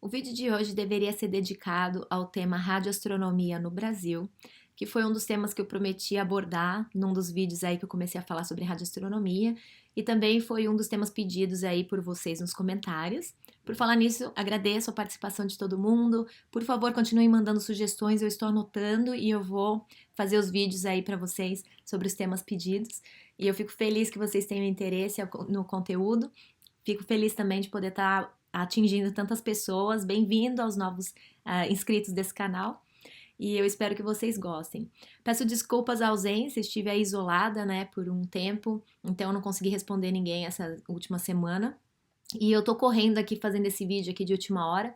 O vídeo de hoje deveria ser dedicado ao tema radioastronomia no Brasil, que foi um dos temas que eu prometi abordar num dos vídeos aí que eu comecei a falar sobre radioastronomia, e também foi um dos temas pedidos aí por vocês nos comentários. Por falar nisso, agradeço a participação de todo mundo. Por favor, continuem mandando sugestões, eu estou anotando e eu vou fazer os vídeos aí para vocês sobre os temas pedidos. E eu fico feliz que vocês tenham interesse no conteúdo. Fico feliz também de poder estar atingindo tantas pessoas. Bem-vindo aos novos inscritos desse canal. E eu espero que vocês gostem. Peço desculpas à ausência, estive aí isolada, né, por um tempo, então eu não consegui responder ninguém essa última semana. E eu tô correndo aqui fazendo esse vídeo aqui de última hora,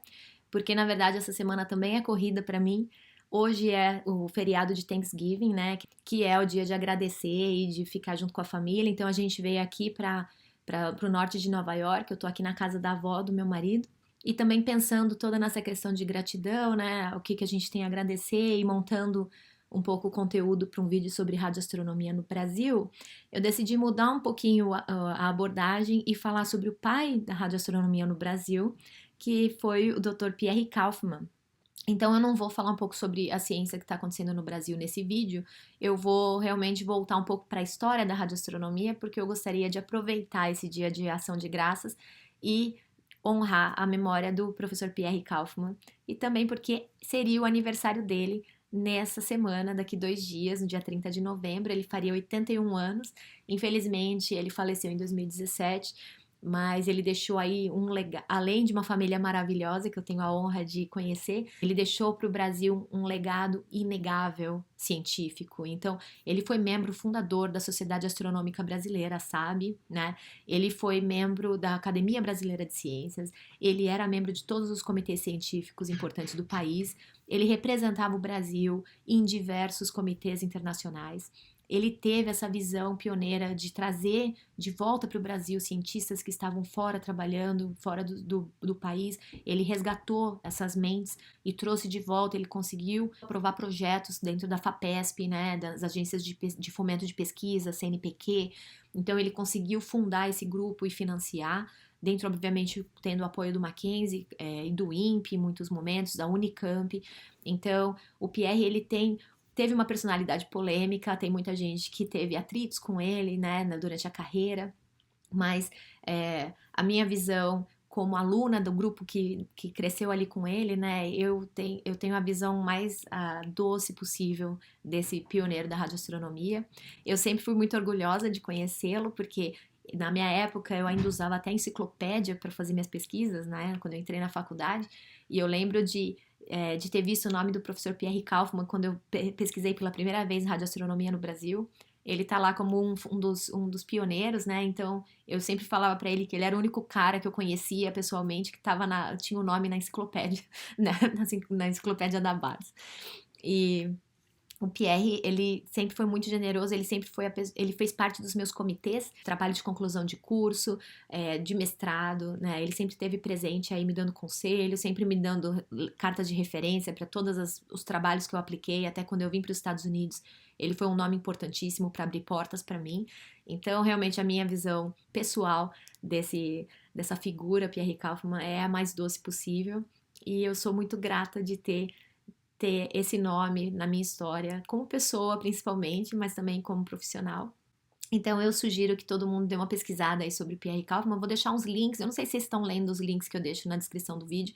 porque na verdade essa semana também é corrida para mim. Hoje é o feriado de Thanksgiving, né, que é o dia de agradecer e de ficar junto com a família. Então a gente veio aqui para o norte de Nova York. Eu tô aqui na casa da avó do meu marido. E também pensando toda nessa questão de gratidão, né? O que a gente tem a agradecer e montando um pouco o conteúdo para um vídeo sobre radioastronomia no Brasil, eu decidi mudar um pouquinho a abordagem e falar sobre o pai da radioastronomia no Brasil, que foi o Dr. Pierre Kaufmann. Então eu não vou falar um pouco sobre a ciência que está acontecendo no Brasil nesse vídeo, eu vou realmente voltar um pouco para a história da radioastronomia, porque eu gostaria de aproveitar esse dia de ação de graças e honrar a memória do professor Pierre Kaufmann, e também porque seria o aniversário dele nessa semana, daqui 2 dias, no dia 30 de novembro, ele faria 81 anos. Infelizmente, ele faleceu em 2017, mas ele deixou aí um legado, além de uma família maravilhosa que eu tenho a honra de conhecer, ele deixou para o Brasil um legado inegável científico. Então, ele foi membro fundador da Sociedade Astronômica Brasileira, sabe, né? Ele foi membro da Academia Brasileira de Ciências, ele era membro de todos os comitês científicos importantes do país, ele representava o Brasil em diversos comitês internacionais. Ele teve essa visão pioneira de trazer de volta para o Brasil cientistas que estavam fora trabalhando, fora do país. Ele resgatou essas mentes e trouxe de volta. Ele conseguiu aprovar projetos dentro da FAPESP, né, das agências de fomento de pesquisa, CNPq. Então ele conseguiu fundar esse grupo e financiar, dentro, obviamente, tendo o apoio do Mackenzie e do INPE em muitos momentos, da Unicamp. Então, o Pierre, ele teve uma personalidade polêmica, tem muita gente que teve atritos com ele, né, durante a carreira, mas a minha visão como aluna do grupo que cresceu ali com ele, né, eu tenho a visão mais doce possível desse pioneiro da radioastronomia. Eu sempre fui muito orgulhosa de conhecê-lo, porque na minha época eu ainda usava até enciclopédia para fazer minhas pesquisas, né, quando eu entrei na faculdade, e eu lembro de ter visto o nome do professor Pierre Kaufmann quando eu pesquisei pela primeira vez radioastronomia no Brasil. Ele tá lá como um dos pioneiros, né? Então eu sempre falava para ele que ele era o único cara que eu conhecia pessoalmente que tinha o nome na enciclopédia, né? Na enciclopédia da base. E o Pierre, ele sempre foi muito generoso, ele fez parte dos meus comitês, trabalho de conclusão de curso, de mestrado, né? Ele sempre esteve presente aí me dando conselho, sempre me dando cartas de referência para todos os trabalhos que eu apliquei, até quando eu vim para os Estados Unidos, ele foi um nome importantíssimo para abrir portas para mim. Então, realmente, a minha visão pessoal dessa figura, Pierre Kaufmann, é a mais doce possível, e eu sou muito grata de ter esse nome na minha história, como pessoa principalmente, mas também como profissional. Então eu sugiro que todo mundo dê uma pesquisada aí sobre o Pierre Kaufmann. Eu vou deixar uns links, eu não sei se vocês estão lendo os links que eu deixo na descrição do vídeo,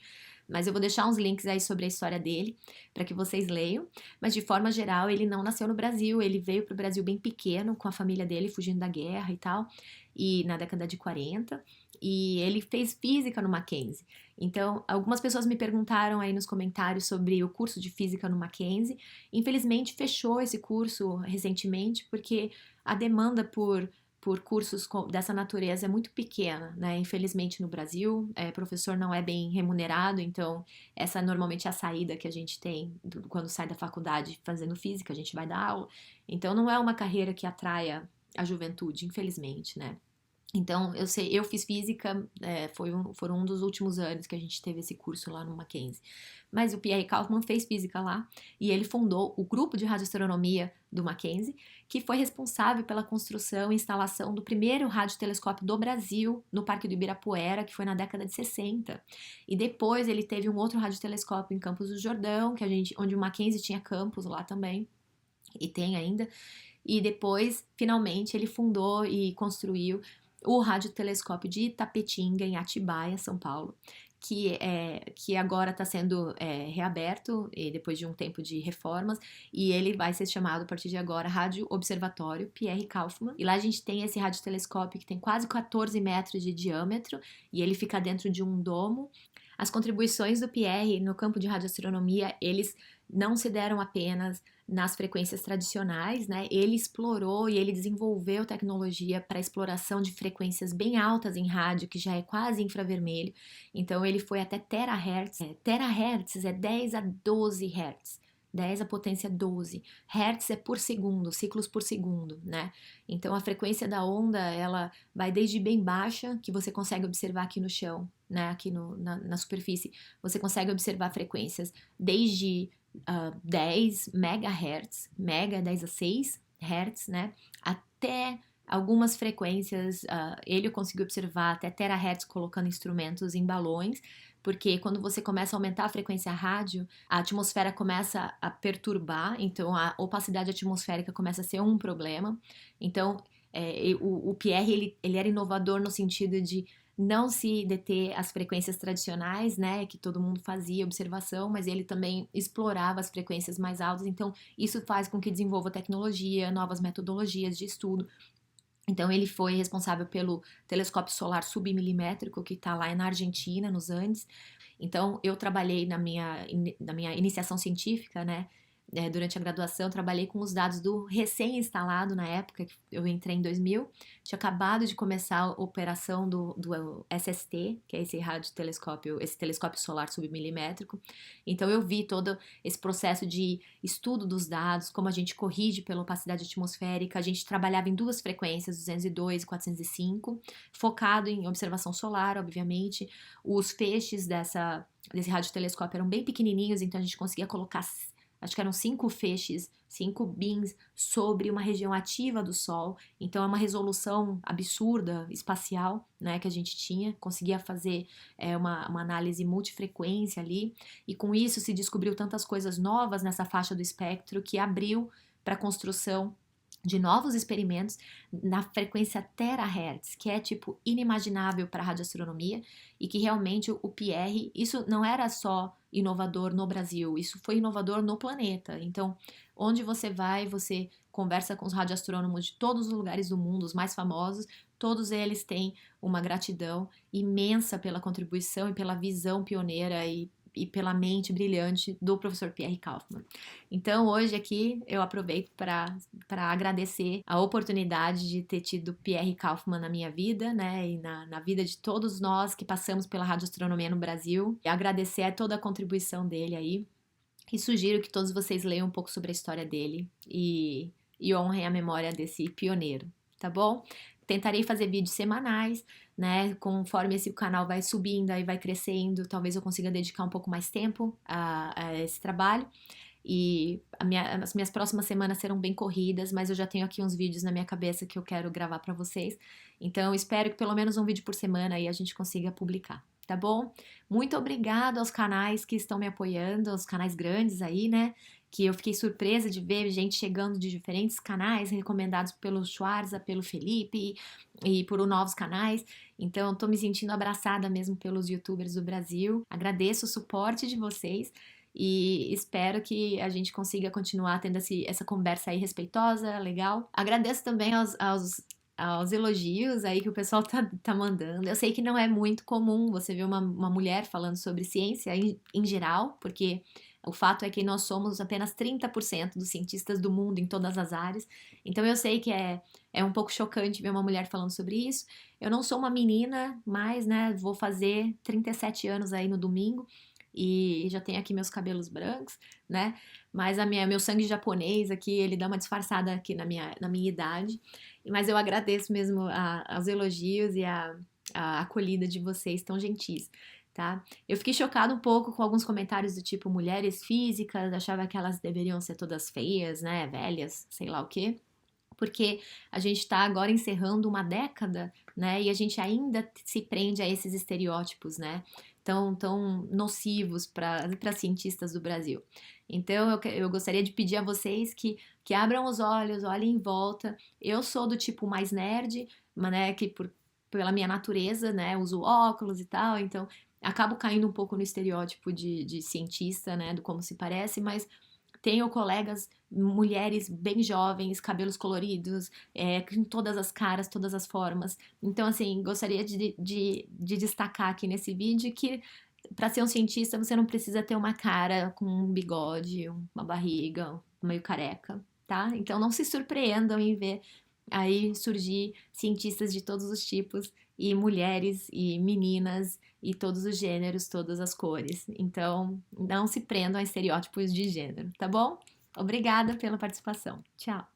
mas eu vou deixar uns links aí sobre a história dele, para que vocês leiam. Mas de forma geral, ele não nasceu no Brasil, ele veio para o Brasil bem pequeno, com a família dele, fugindo da guerra e tal, e na década de 40, e ele fez física no Mackenzie. Então, algumas pessoas me perguntaram aí nos comentários sobre o curso de física no Mackenzie. Infelizmente, fechou esse curso recentemente, porque a demanda por cursos dessa natureza é muito pequena, né? Infelizmente no Brasil, professor não é bem remunerado, então essa normalmente é a saída que a gente tem quando sai da faculdade fazendo física, a gente vai dar aula. Então não é uma carreira que atraia a juventude, infelizmente, né? Então, eu sei, eu fiz física, foram um dos últimos anos que a gente teve esse curso lá no Mackenzie. Mas o Pierre Kaufman fez física lá e ele fundou o grupo de radioastronomia do Mackenzie, que foi responsável pela construção e instalação do primeiro radiotelescópio do Brasil no Parque do Ibirapuera, que foi na década de 60. E depois ele teve um outro radiotelescópio em Campos do Jordão, onde o Mackenzie tinha campus lá também, e tem ainda. E depois, finalmente, ele fundou e construiu o radiotelescópio de Itapetinga, em Atibaia, São Paulo, que agora está sendo reaberto depois de um tempo de reformas, e ele vai ser chamado a partir de agora Rádio Observatório Pierre Kaufman. E lá a gente tem esse radiotelescópio que tem quase 14 metros de diâmetro e ele fica dentro de um domo. As contribuições do Pierre no campo de radioastronomia, eles não se deram apenas nas frequências tradicionais, né? Ele explorou e ele desenvolveu tecnologia para exploração de frequências bem altas em rádio, que já é quase infravermelho. Então ele foi até terahertz. Terahertz é 10 a 12 hertz. 10 a potência 12. Hertz é por segundo, ciclos por segundo, né? Então a frequência da onda, ela vai desde bem baixa, que você consegue observar aqui no chão, né? Aqui na superfície, você consegue observar frequências desde 10 megahertz, mega 10 a 6 hertz, né? Até algumas frequências, ele conseguiu observar até terahertz colocando instrumentos em balões, porque quando você começa a aumentar a frequência rádio, a atmosfera começa a perturbar, então a opacidade atmosférica começa a ser um problema. Então, o Pierre, ele era inovador no sentido de não se deter às frequências tradicionais, né, que todo mundo fazia observação, mas ele também explorava as frequências mais altas, então isso faz com que desenvolva tecnologia, novas metodologias de estudo. Então ele foi responsável pelo telescópio solar submilimétrico que está lá na Argentina, nos Andes. Então eu trabalhei na minha iniciação científica, né? Durante a graduação, trabalhei com os dados do recém-instalado na época, que eu entrei em 2000, tinha acabado de começar a operação do SST, que é esse radiotelescópio, esse telescópio solar submilimétrico. Então eu vi todo esse processo de estudo dos dados, como a gente corrige pela opacidade atmosférica, a gente trabalhava em duas frequências, 202 e 405, focado em observação solar, obviamente. Os feixes desse radiotelescópio eram bem pequenininhos, então a gente conseguia colocar, acho que eram 5 feixes, 5 beams sobre uma região ativa do Sol. Então é uma resolução absurda espacial, né, que a gente tinha. Conseguia fazer uma análise multifrequência ali. E com isso se descobriu tantas coisas novas nessa faixa do espectro que abriu para a construção de novos experimentos na frequência terahertz, que é tipo inimaginável para a radioastronomia, e que realmente o Pierre, isso não era só inovador no Brasil, isso foi inovador no planeta. Então, onde você vai, você conversa com os radioastrônomos de todos os lugares do mundo, os mais famosos, todos eles têm uma gratidão imensa pela contribuição e pela visão pioneira e pela mente brilhante do professor Pierre Kaufman. Então, hoje aqui eu aproveito para agradecer a oportunidade de ter tido Pierre Kaufman na minha vida, né, e na vida de todos nós que passamos pela radioastronomia no Brasil, e agradecer a toda a contribuição dele aí, e sugiro que todos vocês leiam um pouco sobre a história dele e honrem a memória desse pioneiro, tá bom? Tentarei fazer vídeos semanais, né? Conforme esse canal vai subindo e vai crescendo, talvez eu consiga dedicar um pouco mais tempo a esse trabalho. E as minhas próximas semanas serão bem corridas, mas eu já tenho aqui uns vídeos na minha cabeça que eu quero gravar para vocês. Então, espero que pelo menos um vídeo por semana aí a gente consiga publicar, tá bom? Muito obrigado aos canais que estão me apoiando, aos canais grandes aí, né? Que eu fiquei surpresa de ver gente chegando de diferentes canais, recomendados pelo Schwarza, pelo Felipe e por novos canais. Então, tô me sentindo abraçada mesmo pelos youtubers do Brasil. Agradeço o suporte de vocês e espero que a gente consiga continuar tendo essa conversa aí respeitosa, legal. Agradeço também aos elogios aí que o pessoal tá mandando. Eu sei que não é muito comum você ver uma mulher falando sobre ciência em geral, porque o fato é que nós somos apenas 30% dos cientistas do mundo em todas as áreas. Então eu sei que é um pouco chocante ver uma mulher falando sobre isso. Eu não sou uma menina mais, né? Vou fazer 37 anos aí no domingo. e já tenho aqui meus cabelos brancos, né? Mas meu sangue japonês aqui, ele dá uma disfarçada aqui na minha idade. Mas eu agradeço mesmo aos elogios e a acolhida de vocês tão gentis, tá? Eu fiquei chocada um pouco com alguns comentários do tipo mulheres físicas, achava que elas deveriam ser todas feias, né? Velhas, sei lá o quê. Porque a gente está agora encerrando uma década, né? E a gente ainda se prende a esses estereótipos, né? Tão nocivos para cientistas do Brasil. Então eu gostaria de pedir a vocês que abram os olhos, olhem em volta. Eu sou do tipo mais nerd, né? Pela minha natureza, né? Uso óculos e tal, então acabo caindo um pouco no estereótipo de cientista, né? Do como se parece, mas tenho colegas, mulheres bem jovens, cabelos coloridos, com todas as caras, todas as formas. Então, assim, gostaria de destacar aqui nesse vídeo que para ser um cientista você não precisa ter uma cara com um bigode, uma barriga, meio careca, tá? Então não se surpreendam em ver aí surgir cientistas de todos os tipos e mulheres e meninas e todos os gêneros, todas as cores. Então, não se prendam a estereótipos de gênero, tá bom? Obrigada pela participação. Tchau.